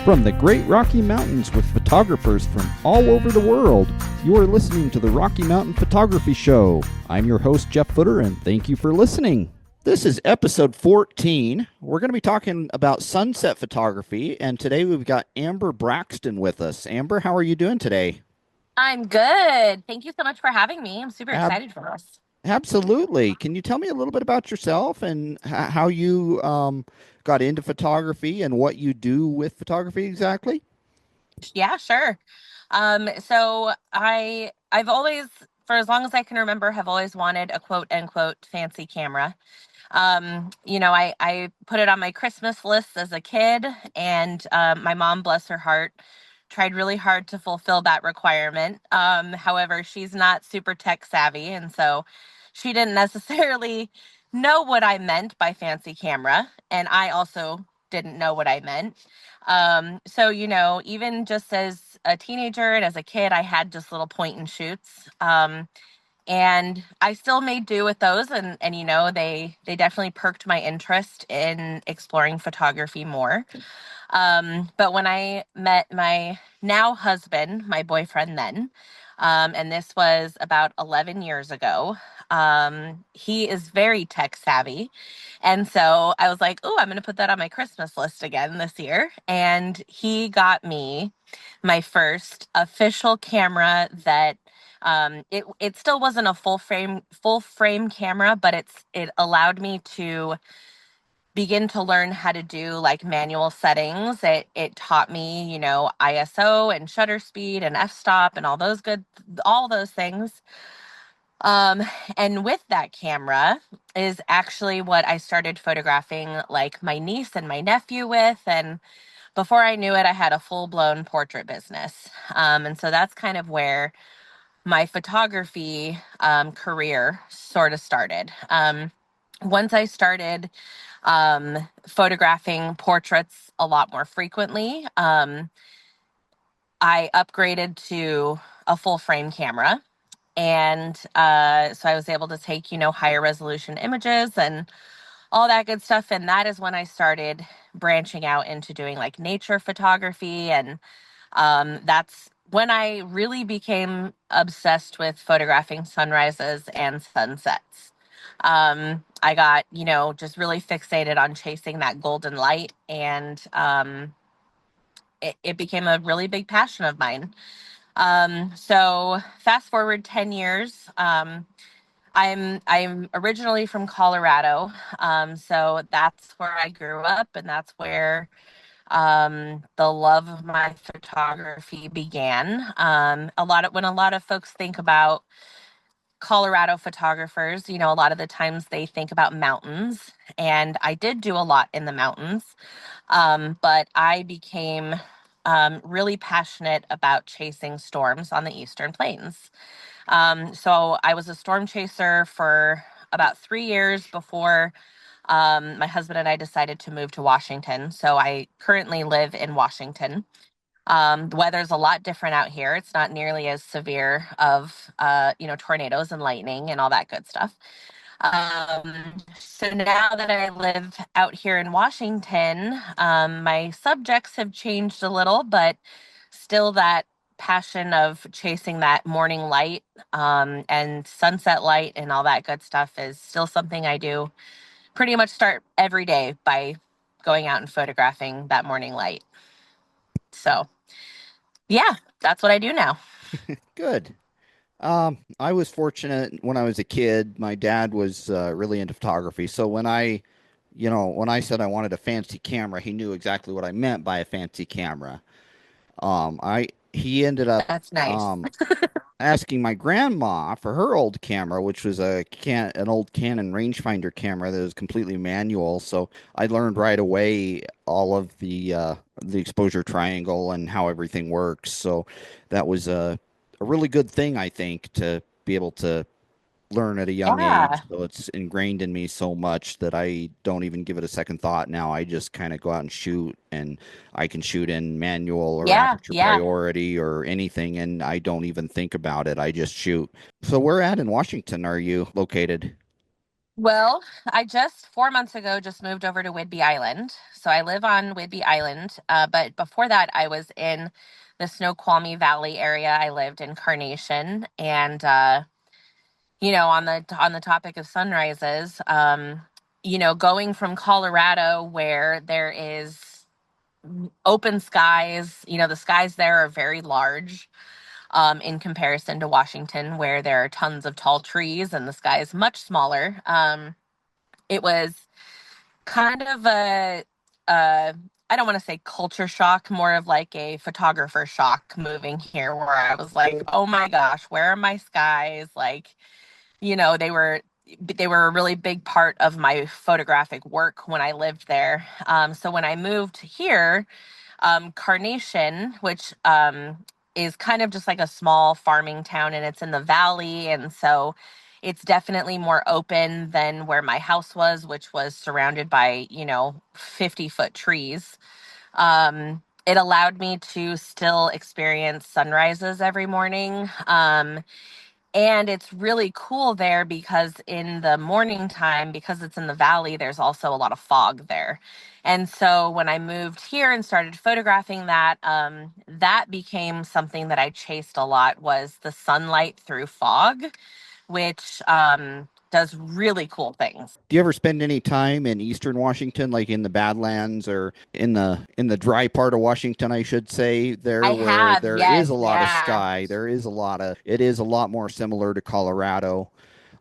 From the Great Rocky Mountains with photographers from all over the world, you are listening to the Rocky Mountain Photography Show. I'm your host, Jeff Futter, and thank you for listening. This is episode 14. We're going to be talking about sunset photography, and today we've got Amber Braxton with us. Amber, how are you doing today? I'm good. Thank you so much for having me. I'm super Ab- excited for this. Absolutely. Can you tell me a little bit about yourself and how you got into photography and what you do with photography exactly? Yeah, sure. I've always, for as long as I can remember, have always wanted a quote unquote fancy camera. I put it on my Christmas list as a kid, and my mom, bless her heart, tried really hard to fulfill that requirement. However, she's not super tech savvy, and so she didn't necessarily know what I meant by fancy camera, and I also didn't know what I meant. Even just as a teenager and as a kid, I had just little point and shoots. And I still made do with those, and they definitely perked my interest in exploring photography more. But when I met my now husband, my boyfriend then, and this was about 11 years ago, he is very tech savvy. And so I was like, oh, I'm going to put that on my Christmas list again this year. And he got me my first official camera that it still wasn't a full frame camera, but it allowed me to begin to learn how to do like manual settings. It taught me, ISO and shutter speed and f-stop and all those things. Um, and with that camera is actually what I started photographing like my niece and my nephew with. And before I knew it, I had a full-blown portrait business. And so that's kind of where my photography career sort of started. Once I started photographing portraits a lot more frequently, I upgraded to a full frame camera. And so I was able to take, higher resolution images and all that good stuff. And that is when I started branching out into doing like nature photography. And that's when I really became obsessed with photographing sunrises and sunsets. I got, just really fixated on chasing that golden light, and it became a really big passion of mine. So fast forward 10 years. I'm originally from Colorado, so that's where I grew up, and that's where the love of my photography began. A lot of folks think about Colorado photographers, a lot of the times they think about mountains, and I did do a lot in the mountains, but I became really passionate about chasing storms on the Eastern Plains. So I was a storm chaser for about 3 years before my husband and I decided to move to Washington. So I currently live in Washington. The weather's a lot different out here. It's not nearly as severe of, tornadoes and lightning and all that good stuff. So now that I live out here in Washington, my subjects have changed a little, but still that passion of chasing that morning light, and sunset light and all that good stuff is still something I do pretty much start every day by going out and photographing that morning light. So, yeah, that's what I do now. Good. I was fortunate when I was a kid. My dad was really into photography, so when I said I wanted a fancy camera, he knew exactly what I meant by a fancy camera. I he ended up That's nice. um, asking my grandma for her old camera, which was an old Canon rangefinder camera that was completely manual. So I learned right away all of the exposure triangle and how everything works. So that was a really good thing, I think, to be able to learn at a young age. Yeah. So it's ingrained in me so much that I don't even give it a second thought now. I just kind of go out and shoot, and I can shoot in manual or Yeah. aperture Yeah. priority or anything, and I don't even think about it. I just shoot. So where at in Washington are you located? Well, I just 4 months ago just moved over to Whidbey Island. So I live on Whidbey Island. But before that, I was in the Snoqualmie Valley area. I lived in Carnation, and on the topic of sunrises, going from Colorado where there is open skies, the skies there are very large. In comparison to Washington, where there are tons of tall trees and the sky is much smaller. It was kind of a I don't want to say culture shock, more of like a photographer shock moving here, where I was like, oh my gosh, where are my skies? Like, they were a really big part of my photographic work when I lived there. So when I moved here, Carnation, which is kind of just like a small farming town, and it's in the valley. And so it's definitely more open than where my house was, which was surrounded by, 50-foot trees. It allowed me to still experience sunrises every morning. And it's really cool there because in the morning time, because it's in the valley, there's also a lot of fog there. And so when I moved here and started photographing that, that became something that I chased a lot, was the sunlight through fog, which does really cool things. Do you ever spend any time in Eastern Washington, like in the Badlands or in the dry part of Washington, I should say, there I where have, there is yes, a lot of yeah. sky, there is a lot of it is a lot more similar to Colorado.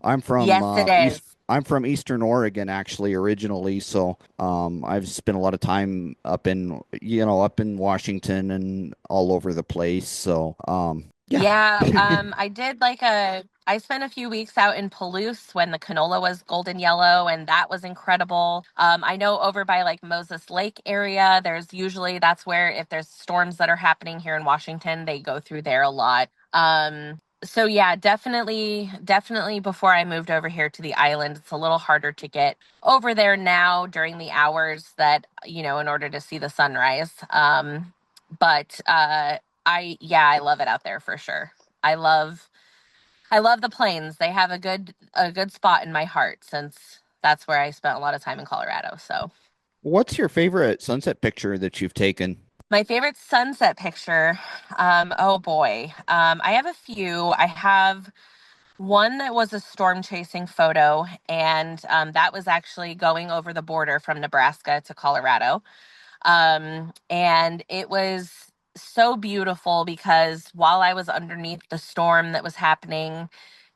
I'm from Yes, it is. East. I'm from Eastern Oregon, actually, originally. So I've spent a lot of time up in Washington and all over the place. So yeah. Yeah, I spent a few weeks out in Palouse when the canola was golden yellow, and that was incredible. I know over by like Moses Lake area, that's where, if there's storms that are happening here in Washington, they go through there a lot. So yeah, definitely before I moved over here to the island, it's a little harder to get over there now during the hours that, in order to see the sunrise. But I love it out there for sure. I love I love the plains. They have a good spot in my heart, since that's where I spent a lot of time in Colorado. So What's your favorite sunset picture that you've taken? my favorite sunset picture, oh boy. I have a few. I have one that was a storm chasing photo, and that was actually going over the border from Nebraska to Colorado. And it was so beautiful because while I was underneath the storm that was happening,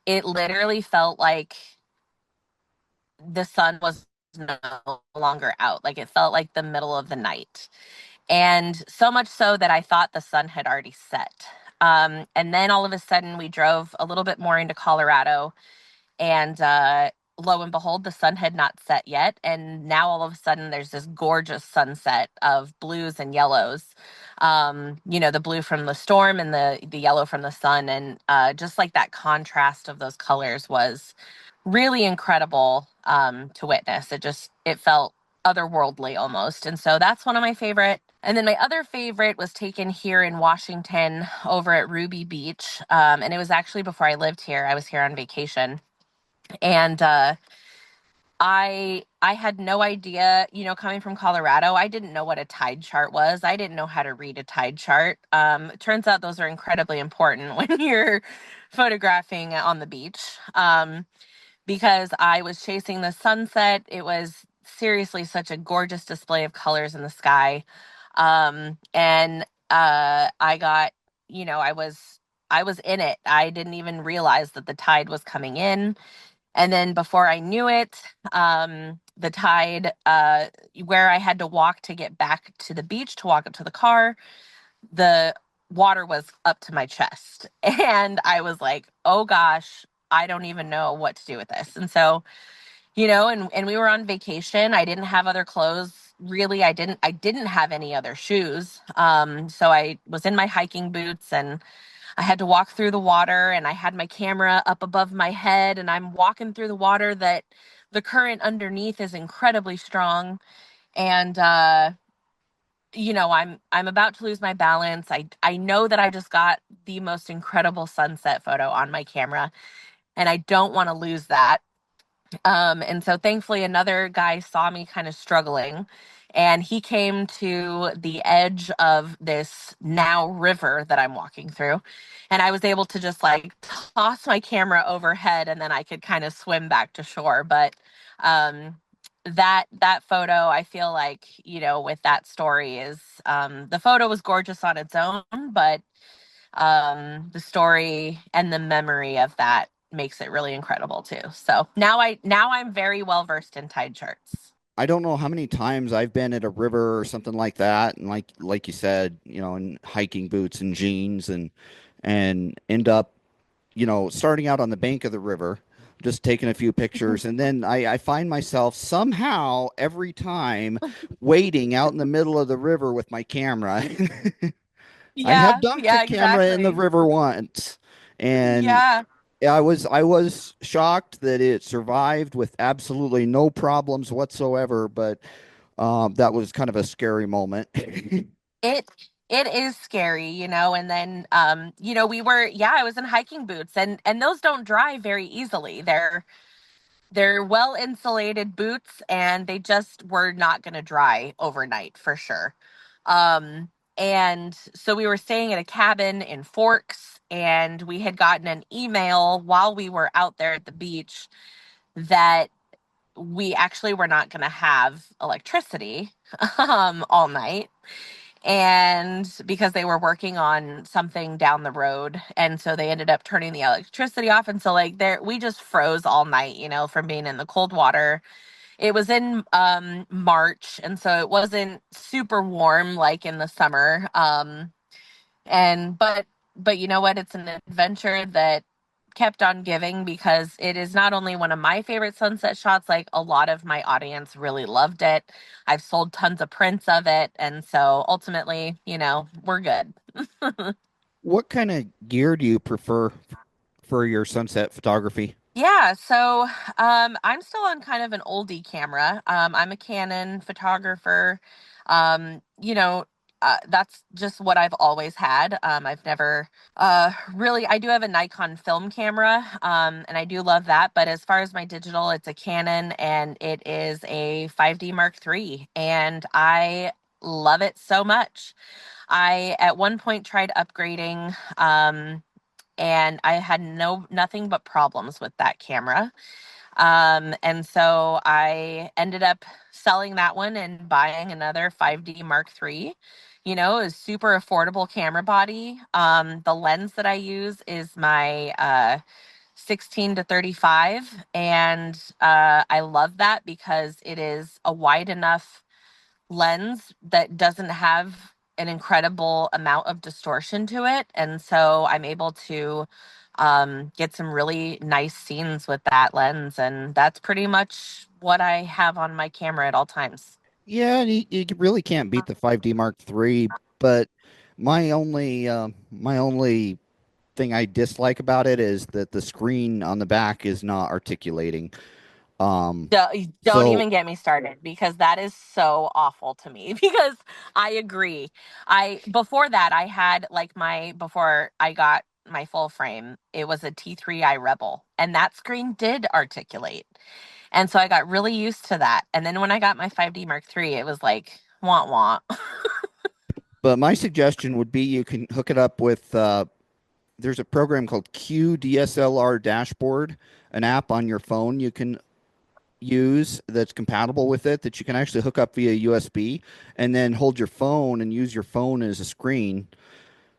it literally felt like the sun was no longer out. Like, it felt like the middle of the night. And so much so that I thought the sun had already set. And then all of a sudden, we drove a little bit more into Colorado, and lo and behold, the sun had not set yet. And now all of a sudden, there's this gorgeous sunset of blues and yellows. The blue from the storm and the yellow from the sun. And just like that contrast of those colors was really incredible to witness. It felt otherworldly almost. And so that's one of my favorite. And then my other favorite was taken here in Washington over at Ruby Beach. And it was actually before I lived here. I was here on vacation, and I had no idea, coming from Colorado, I didn't know what a tide chart was. I didn't know how to read a tide chart. It turns out those are incredibly important when you're photographing on the beach. Because I was chasing the sunset. It was seriously such a gorgeous display of colors in the sky. And I got, I was in it. I didn't even realize that the tide was coming in. And then before I knew it, the tide, where I had to walk to get back to the beach to walk up to the car, the water was up to my chest. And I was like, oh gosh, I don't even know what to do with this. And so, and we were on vacation. I didn't have other clothes. Really, I didn't have any other shoes. So I was in my hiking boots, and I had to walk through the water, and I had my camera up above my head, and I'm walking through the water that the current underneath is incredibly strong. And I'm about to lose my balance. I know that I just got the most incredible sunset photo on my camera, and I don't want to lose that. And so thankfully, another guy saw me kind of struggling, and he came to the edge of this now river that I'm walking through. And I was able to just like toss my camera overhead, and then I could kind of swim back to shore. But um, that photo, I feel like, with that story is the photo was gorgeous on its own, but the story and the memory of that makes it really incredible too. So now I'm very well versed in tide charts. I don't know how many times I've been at a river or something like that, and like you said, in hiking boots and jeans, and end up, starting out on the bank of the river, just taking a few pictures, and then I find myself somehow every time waiting out in the middle of the river with my camera. I have Yeah, dunked a yeah, camera in the exactly. river once, and Yeah. I was shocked that it survived with absolutely no problems whatsoever, but that was kind of a scary moment. It it is scary, and then I was in hiking boots, and those don't dry very easily. They're well insulated boots, and they just were not going to dry overnight for sure. Um, and so we were staying at a cabin in Forks, and we had gotten an email while we were out there at the beach that we actually were not going to have electricity all night, and because they were working on something down the road, and so they ended up turning the electricity off, and so like there we just froze all night, from being in the cold water. It was in March, and so it wasn't super warm like in the summer. And but you know what, it's an adventure that kept on giving, because it is not only one of my favorite sunset shots, like a lot of my audience really loved it. I've sold tons of prints of it, and so ultimately, we're good. What kind of gear do you prefer for your sunset photography? Yeah, so I'm still on kind of an oldie camera. I'm a Canon photographer. That's just what I've always had. I've never really, I do have a Nikon film camera, and I do love that. But as far as my digital, it's a Canon, and it is a 5D Mark III, and I love it so much. I at one point tried upgrading. And I had nothing but problems with that camera. And so I ended up selling that one and buying another 5D Mark III. A super affordable camera body. The lens that I use is my 16 to 35, and I love that because it is a wide enough lens that doesn't have an incredible amount of distortion to it. And so I'm able to get some really nice scenes with that lens. And that's pretty much what I have on my camera at all times. Yeah, and you really can't beat the 5D Mark III, but my only thing I dislike about it is that the screen on the back is not articulating. Um, Don't so even get me started, because that is so awful to me. Because I agree. Before that, I had like before I got my full frame, it was a T3i Rebel, and that screen did articulate. And so I got really used to that. And then when I got my 5D Mark III, it was like, want, want. but my suggestion would be you can hook it up with there's a program called QDSLR Dashboard, an app on your phone you can use that's compatible with it that you can actually hook up via USB and then hold your phone and use your phone as a screen.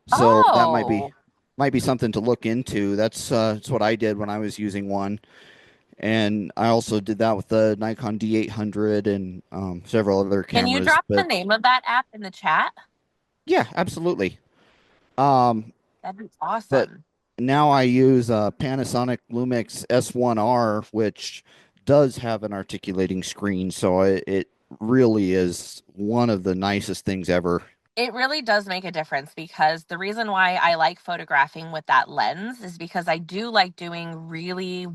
So that Oh, might be something to look into. That's what I did when I was using one, and I also did that with the Nikon D800 and several other can you cameras. drop the But name of that app in the chat? yeah, absolutely. Um, That'd be but awesome. now I use a Panasonic Lumix S1R, which does have an articulating screen, so it really is one of the nicest things ever. It really does make a difference, because the reason why I like photographing with that lens is because I do like doing really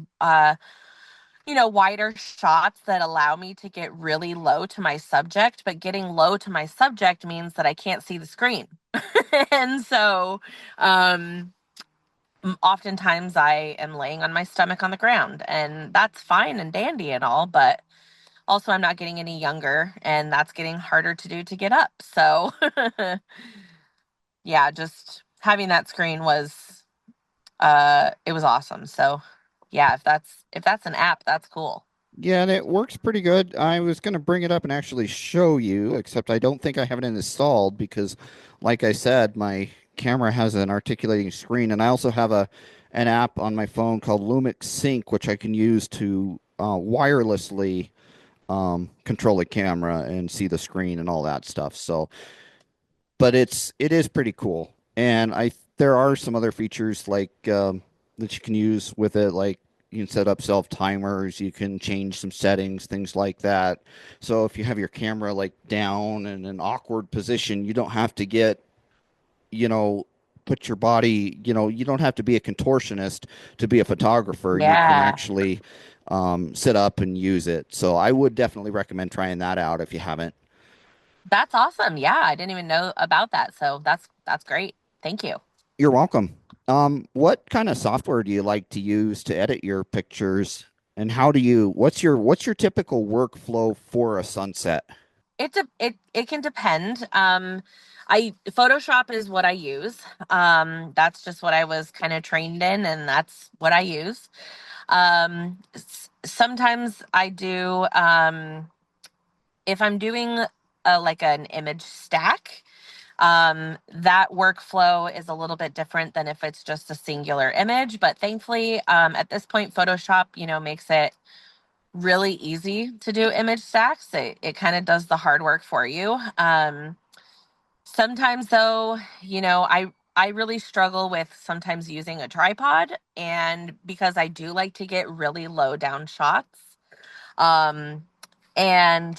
wider shots that allow me to get really low to my subject, but getting low to my subject means that I can't see the screen. And so um Oftentimes I am laying on my stomach on the ground, and that's fine and dandy and all, but also I'm not getting any younger, and that's getting harder to do to get up. So, yeah, just having that screen was it was awesome. So, yeah, if that's an app, that's cool. Yeah, and it works pretty good. I was going to bring it up and actually show you, except I don't think I have it installed because, like I said, my camera has an articulating screen, and I also have a an app on my phone called Lumix Sync, which I can use to wirelessly control the camera and see the screen and all that stuff. So, but it is pretty cool, and I there are some other features like that you can use with it, like you can set up self timers, you can change some settings, things like that. So if you have your camera like down in an awkward position, you don't have to get, you know, put your body, you don't have to be a contortionist to be a photographer. You can Yeah, actually sit up and use it. So I would definitely recommend trying that out if you haven't. that's awesome. Yeah, I didn't even know about that. So that's great. Thank you. You're welcome. What kind of software do you like to use to edit your pictures? And what's your typical workflow for a sunset? It can depend. I Photoshop is what I use. That's just what I was kind of trained in, and that's what I use. Sometimes I do if I'm doing like an image stack. That workflow is a little bit different than if it's just a singular image. But thankfully, at this point, Photoshop, makes it really easy to do image stacks. It kind of does the hard work for you. Sometimes though, I really struggle with sometimes using a tripod, and because I do like to get really low down shots. Um, and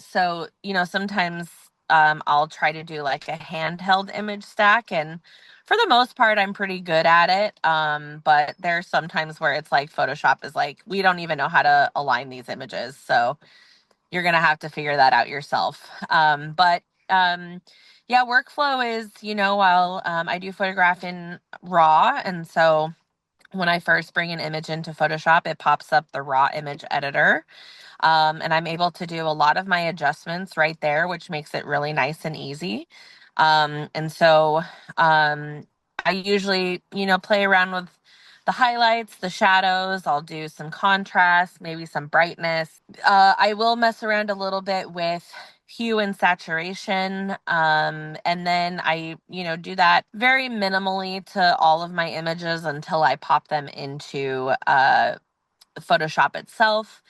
so, sometimes I'll try to do like a handheld image stack. And for the most part, I'm pretty good at it. But there's sometimes where it's like Photoshop is like, we don't even know how to align these images. So you're going to have to figure that out yourself. But yeah, workflow is, while I do photograph in RAW. And so when I first bring an image into Photoshop, it pops up the raw image editor. And I'm able to do a lot of my adjustments right there, which makes it really nice and easy. And so I usually, play around with the highlights, the shadows. I'll do some contrast, maybe some brightness. I will mess around a little bit with hue and saturation. And then I, do that very minimally to all of my images until I pop them into Photoshop itself.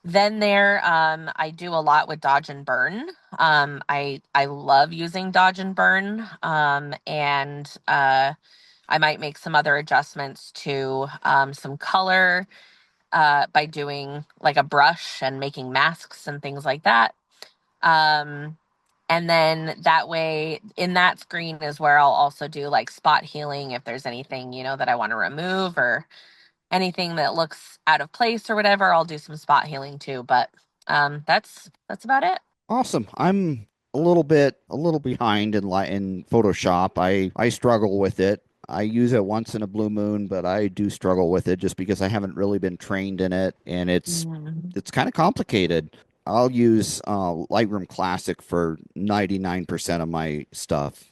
Then I do a lot with dodge and burn. I love using dodge and burn, and I might make some other adjustments to some color by doing like a brush and making masks and things like that. Um, and then that way, in that screen is where I'll also do like spot healing if there's anything that I want to remove, or anything that looks out of place or whatever. I'll do some spot healing too. But that's about it. Awesome. I'm a little behind in Photoshop. I struggle with it. I use it once in a blue moon, but I do struggle with it just because I haven't really been trained in it, and Mhm. it's kind of complicated. I'll use Lightroom Classic for 99% of my stuff.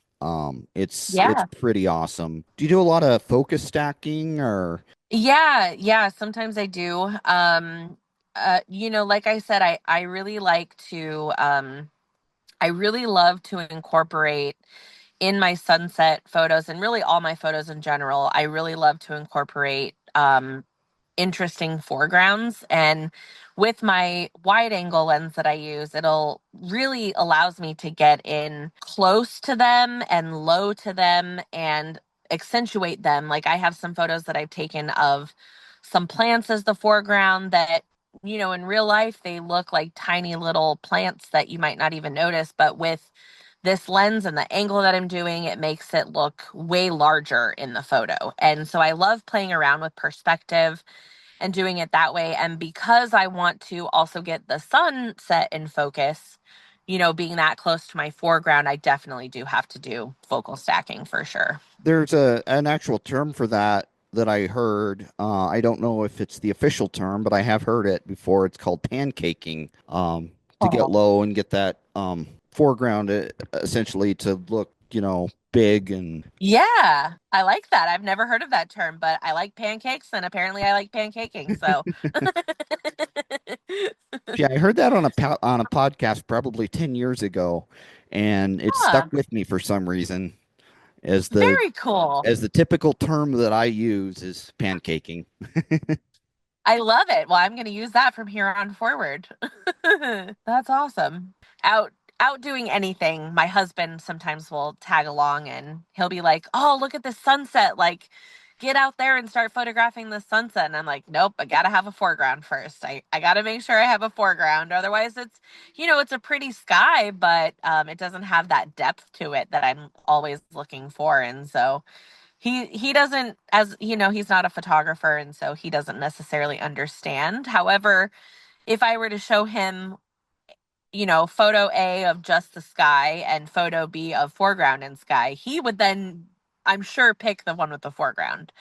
It's Yeah. pretty awesome. Do you do a lot of focus stacking or? Yeah. Sometimes I do. Like I said, I really like to I really love to incorporate in my sunset photos, and really all my photos in general. I really love to incorporate interesting foregrounds. And with my wide angle lens that I use, it'll really allows me to get in close to them and low to them and accentuate them. Like I have some photos that I've taken of some plants as the foreground that, in real life, they look like tiny little plants that you might not even notice. But with this lens and the angle that I'm doing, it makes it look way larger in the photo. And so I love playing around with perspective and doing it that way. And because I want to also get the sunset in focus, being that close to my foreground, I definitely do have to do focal stacking for sure. There's a an actual term for that that I heard. I don't know if it's the official term, but I have heard it before. It's called pancaking. To get Oh. low and get that foreground essentially to look, big and Yeah, I like that. I've never heard of that term, but I like pancakes and apparently I like pancaking. So, yeah, I heard that on a podcast probably 10 years ago, and it stuck huh, with me for some reason as the very cool. as the typical term that I use is pancaking. I love it. Well, I'm going to use that from here on forward. That's awesome. Out out doing anything, my husband sometimes will tag along and he'll be like, "Oh, look at this sunset. Like get out there and start photographing the sunset." And I'm like, "Nope, I got to have a foreground first. I got to make sure I have a foreground. Otherwise it's a pretty sky, but it doesn't have that depth to it that I'm always looking for." And so he doesn't, as he's not a photographer, and so he doesn't necessarily understand. However, if I were to show him, photo A of just the sky and photo B of foreground and sky, he would then, I'm sure, pick the one with the foreground.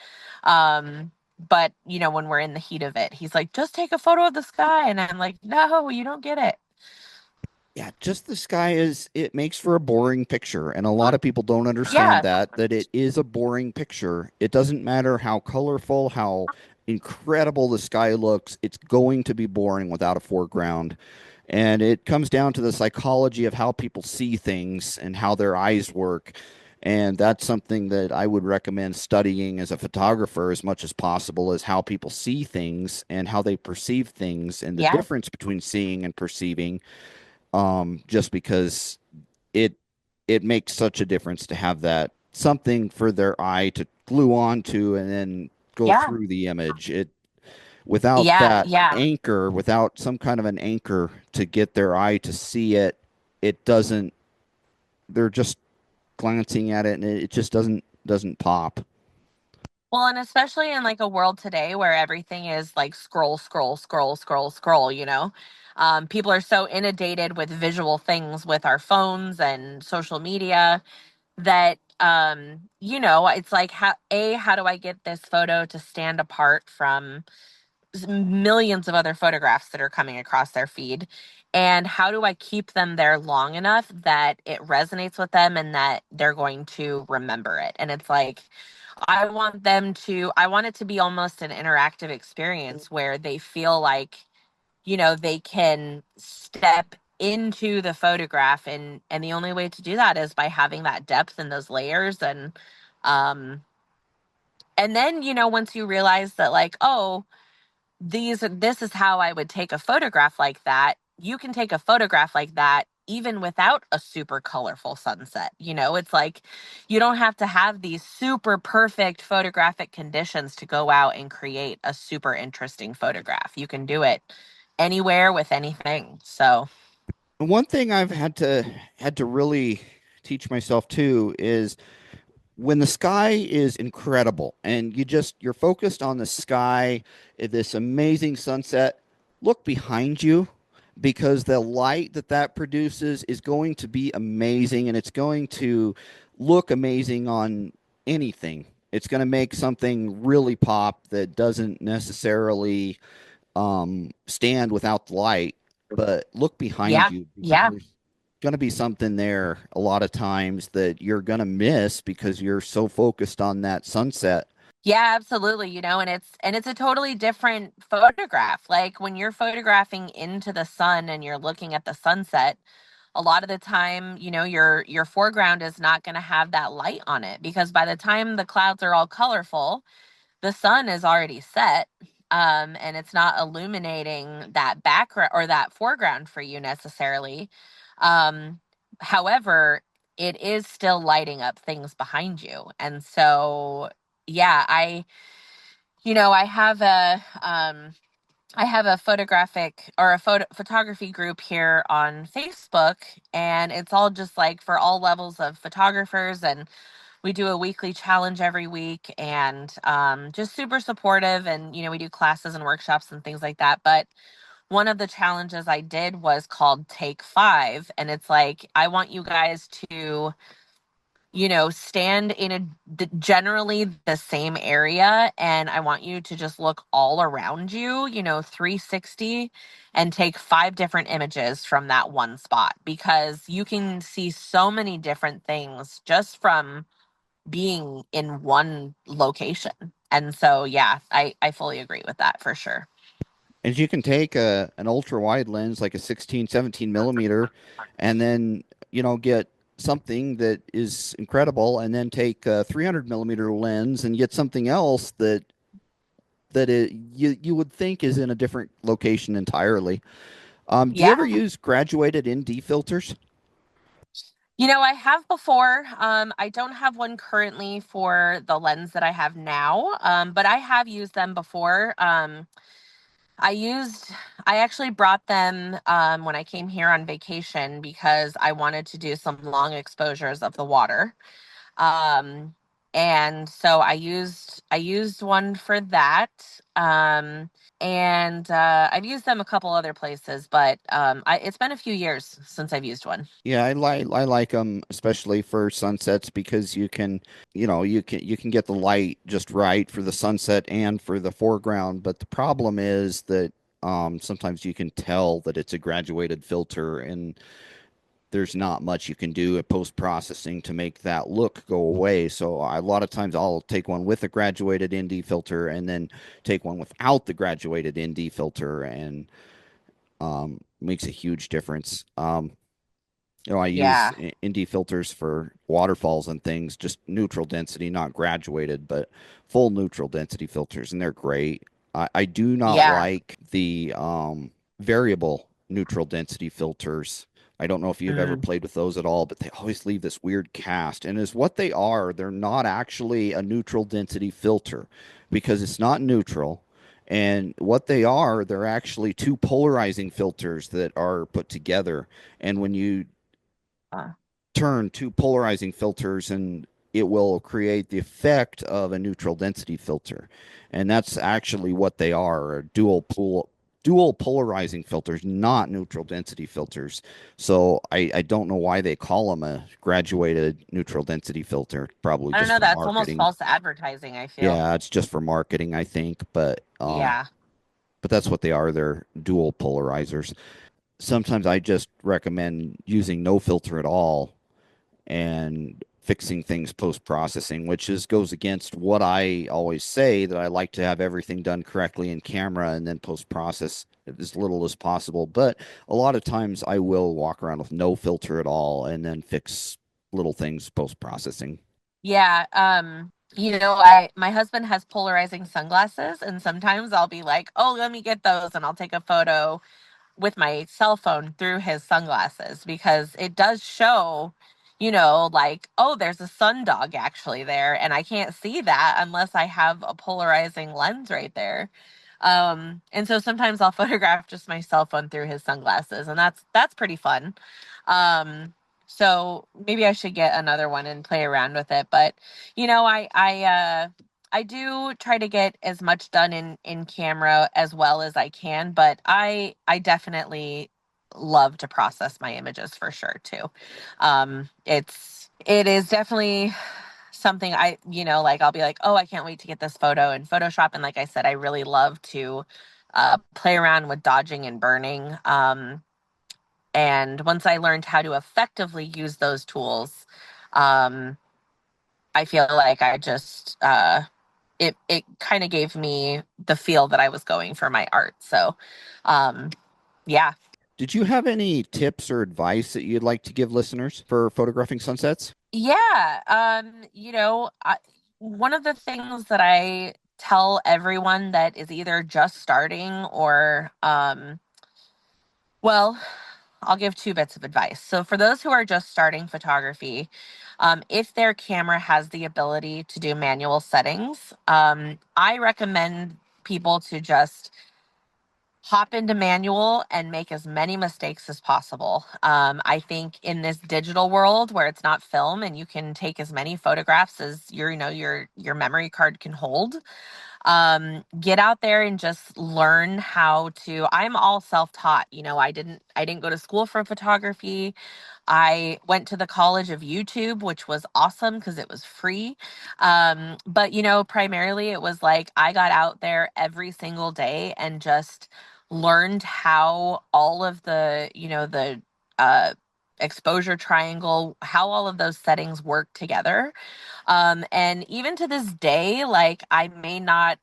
But when we're in the heat of it, he's like, just take a photo of the sky. And I'm like, no, you don't get it. Yeah, just the sky is it makes for a boring picture, and a lot of people don't understand Yeah, that it is a boring picture. It doesn't matter how colorful, how incredible the sky looks, it's going to be boring without a foreground. And it comes down to the psychology of how people see things and how their eyes work. And that's something that I would recommend studying as a photographer as much as possible is how people see things and how they perceive things and the yeah, difference between seeing and perceiving. Just because it it makes such a difference to have that something for their eye to glue onto and then go yeah, through the image. It without yeah, that yeah. anchor, without some kind of an anchor to get their eye to see it, it doesn't. They're just glancing at it, and it just doesn't pop. Well, and especially in like a world today where everything is like scroll, scroll, scroll, scroll, scroll. People are so inundated with visual things with our phones and social media that it's like how do I get this photo to stand apart from millions of other photographs that are coming across their feed, and how do I keep them there long enough that it resonates with them and that they're going to remember it. And it's like I want it to be almost an interactive experience where they feel like they can step into the photograph, and the only way to do that is by having that depth and those layers. And then once you realize that, like, oh, this is how I would take a photograph like that. You can take a photograph like that even without a super colorful sunset. It's like you don't have to have these super perfect photographic conditions to go out and create a super interesting photograph. You can do it anywhere with anything. So, One thing I've had to really teach myself too is when the sky is incredible and you're focused on the sky, this amazing sunset, look behind you because the light that produces is going to be amazing and it's going to look amazing on anything. It's going to make something really pop that doesn't necessarily stand without the light, but look behind yeah. you because Yeah. there's going to be something there a lot of times that you're going to miss because you're so focused on that sunset. Yeah, absolutely. And it's a totally different photograph. Like when you're photographing into the sun and you're looking at the sunset, a lot of the time, your foreground is not going to have that light on it because by the time the clouds are all colorful, the sun is already set. And it's not illuminating that background or that foreground for you necessarily. Um, However, it is still lighting up things behind you. And so, yeah, I have a photographic or a photography group here on Facebook, and it's all just like for all levels of photographers. And we do a weekly challenge every week, and just super supportive. And we do classes and workshops and things like that. But one of the challenges I did was called Take Five. And it's like, I want you guys to, stand in generally the same area. And I want you to just look all around you, 360, and take five different images from that one spot because you can see so many different things just from being in one location. And so, yeah, I fully agree with that for sure. And you can take an ultra wide lens like a 16, 17 millimeter and then, get something that is incredible and then take a 300 millimeter lens and get something else you would think is in a different location entirely. Do you Yeah. ever use graduated ND filters? I have before. I don't have one currently for the lens that I have now, but I have used them before. I used, I actually brought them when I came here on vacation because I wanted to do some long exposures of the water. Um, and so I used one for that. And I've used them a couple other places, but it's been a few years since I've used one. Yeah, I like them especially for sunsets because you can get the light just right for the sunset and for the foreground. But the problem is that sometimes you can tell that it's a graduated filter, and there's not much you can do at post processing to make that look go away. So a lot of times I'll take one with a graduated ND filter and then take one without the graduated ND filter, and makes a huge difference. I use Yeah. ND filters for waterfalls and things, just neutral density, not graduated, but full neutral density filters, and they're great. I do not Yeah. like the variable neutral density filters. I don't know if you've ever Mm. played with those at all, but they always leave this weird cast. And as what they are, they're not actually a neutral density filter because it's not neutral. And what they are, they're actually two polarizing filters that are put together. And when you Uh, turn two polarizing filters and it will create the effect of a neutral density filter. And that's actually what they are, dual polarizing filters, not neutral density filters. So I don't know why they call them a graduated neutral density filter, probably I don't just know. for That's almost marketing. false advertising, I feel. Yeah, it's just for marketing, I think, Yeah. but that's what they are. They're dual polarizers. Sometimes I just recommend using no filter at all and fixing things post processing, which is goes against what I always say, that I like to have everything done correctly in camera and then post process as little as possible. But a lot of times I will walk around with no filter at all and then fix little things post processing. Yeah. I my husband has polarizing sunglasses, and sometimes I'll be like, "Oh, let me get those," and I'll take a photo with my cell phone through his sunglasses because it does show, like, oh, there's a sundog actually there, and I can't see that unless I have a polarizing lens right there. And so sometimes I'll photograph just my cell phone through his sunglasses, and that's pretty fun. So maybe I should get another one and play around with it. But I do try to get as much done in camera as well as I can, but I definitely love to process my images for sure too. It is definitely something like I'll be like, oh, I can't wait to get this photo in Photoshop. And like I said, I really love to play around with dodging and burning. And once I learned how to effectively use those tools, um, I feel like it kind of gave me the feel that I was going for my art. So, um, yeah. Did you have any tips or advice that you'd like to give listeners for photographing sunsets? Yeah. One of the things that I tell everyone that is either just starting or, well, I'll give two bits of advice. So, for those who are just starting photography, if their camera has the ability to do manual settings, I recommend people to just hop into manual and make as many mistakes as possible. I think in this digital world where it's not film and you can take as many photographs as your memory card can hold, Get out there and just learn how to. I'm all self-taught. I didn't go to school for photography. I went to the College of YouTube, which was awesome because it was free. But primarily it was like I got out there every single day and just learned how all of the uh exposure triangle, how all of those settings work together. And even to this day, like I may not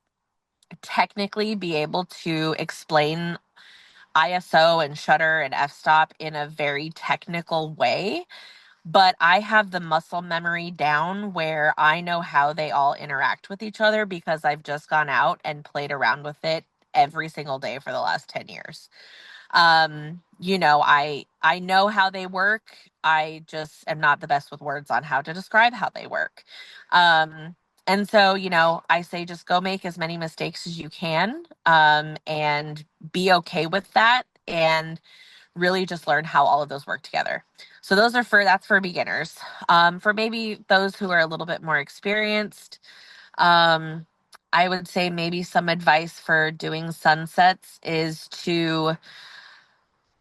technically be able to explain ISO and shutter and f-stop in a very technical way, but I have the muscle memory down where I know how they all interact with each other because I've just gone out and played around with it every single day for the last 10 years. I know how they work. I just am not the best with words on how to describe how they work. Um, and so, I say just go make as many mistakes as you can, and be okay with that, and really just learn how all of those work together. So that's for beginners. For maybe those who are a little bit more experienced, um, I would say maybe some advice for doing sunsets is to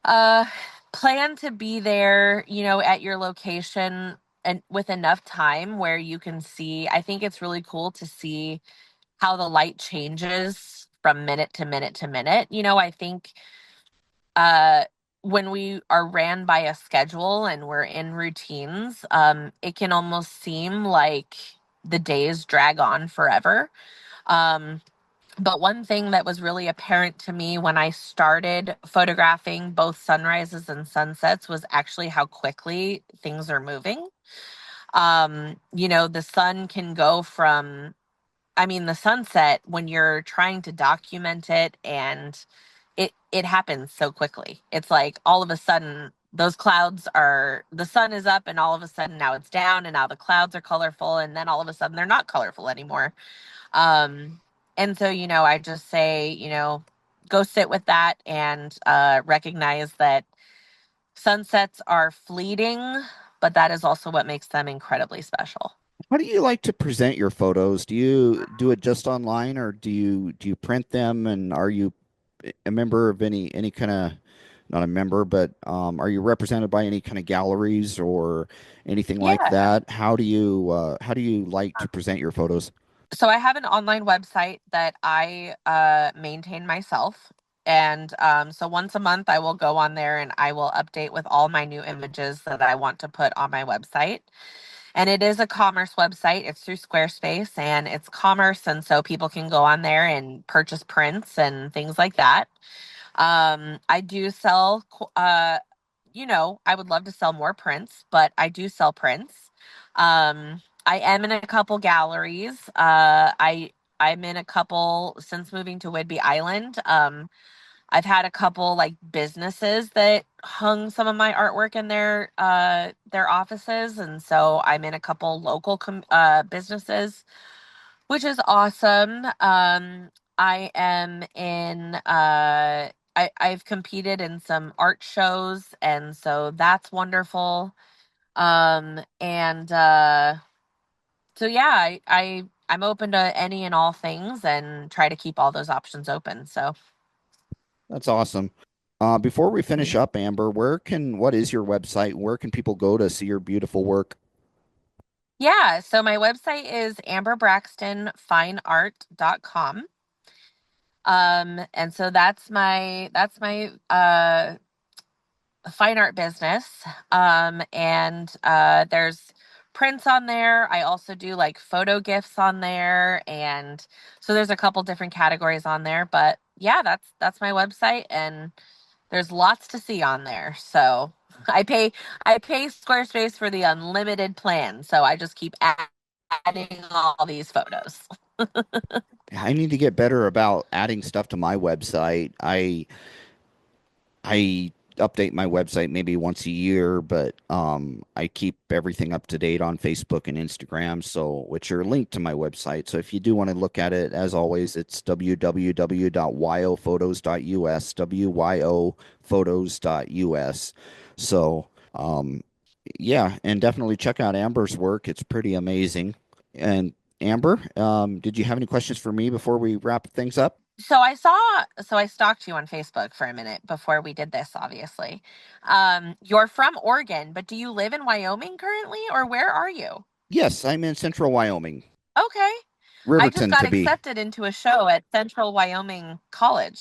uh, plan to be there, at your location and with enough time where you can see. I think it's really cool to see how the light changes from minute to minute to minute. I think uh when we are ran by a schedule and we're in routines, it can almost seem like the days drag on forever. Um, but one thing that was really apparent to me when I started photographing both sunrises and sunsets was actually how quickly things are moving. The sun can go from, I mean, the sunset, when you're trying to document it, and it happens so quickly. It's like all of a sudden the sun is up, and all of a sudden now it's down, and now the clouds are colorful, and then all of a sudden they're not colorful anymore. And so, I just say, go sit with that and recognize that sunsets are fleeting, but that is also what makes them incredibly special. How do you like to present your photos? Do you do it just online or do you print them? And are you a member of any kind of, not a member, but are you represented by any kind of galleries or anything like Yeah. that? How do you like to present your photos? So I have an online website that I maintain myself. And so once a month, I will go on there and I will update with all my new images that I want to put on my website. And it is a commerce website. It's through Squarespace and it's commerce. And so people can go on there and purchase prints and things like that. I do sell, I would love to sell more prints, but I do sell prints. I am in a couple galleries. I'm in a couple since moving to Whidbey Island. I've had a couple like businesses that hung some of my artwork in their offices, and so I'm in a couple local businesses, which is awesome. I am in I've competed in some art shows, and so that's wonderful. And so yeah, I'm open to any and all things and try to keep all those options open. So That's awesome. Before we finish up, Amber, what is your website? Where can people go to see your beautiful work? yeah, so my website is amberbraxtonfineart.com. And so that's my fine art business. And there's prints on there. I also do like photo gifts on there, and so there's a couple different categories on there. But yeah, that's my website, and there's lots to see on there. So I pay I pay Squarespace for the unlimited plan, so I just keep adding all these photos. I need to get better about adding stuff to my website. I update my website maybe once a year, but I keep everything up to date on Facebook and Instagram, so which are linked to my website. So if you do want to look at it, as always, it's www.yophotos.us, wyophotos.us. So yeah, and definitely check out Amber's work. It's pretty amazing. And Amber, did you have any questions for me before we wrap things up? So I stalked you on Facebook for a minute before we did this, obviously. You're from Oregon, but do you live in Wyoming currently, or where are you? Yes, I'm in central Wyoming, Okay. I just Riverton got to be. accepted into a show at Central Wyoming College.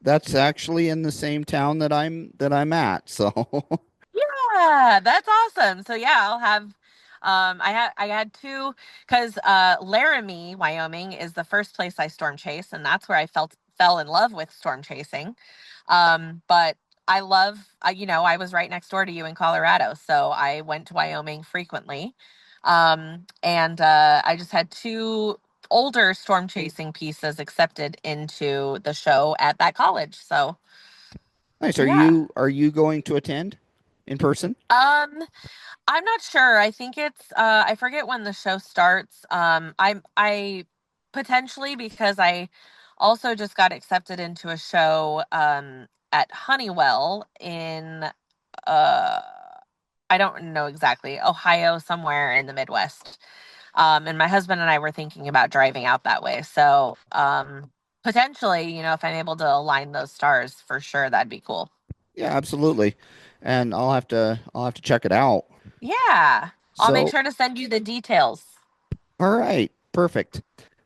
That's actually in the same town that I'm at. So, Yeah, that's awesome. So yeah, I'll have I had two because Laramie, Wyoming is the first place I storm chase, and that's where I fell in love with storm chasing. But I love I was right next door to you in Colorado, so I went to Wyoming frequently. And I just had two older storm chasing pieces accepted into the show at that college. So nice. Are yeah. you going to attend in person? Um, I'm not sure. I think it's I forget when the show starts. I potentially because I also just got accepted into a show at Honeywell in uh I don't know exactly, Ohio, somewhere in the Midwest. And my husband and I were thinking about driving out that way. So, potentially, if I'm able to align those stars for sure, that'd be cool. Yeah, absolutely. And I'll have to check it out. Yeah. I'll make So, sure to send you the details. all right, perfect.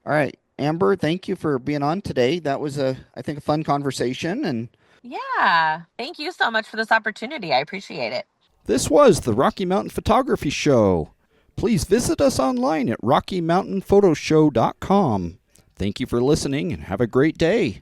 All right, Amber, thank you for being on today. That was I think, a fun conversation, and Yeah. Thank you so much for this opportunity. I appreciate it. this was the Rocky Mountain Photography Show. Please visit us online at rockymountainphotoshow.com. Thank you for listening and have a great day.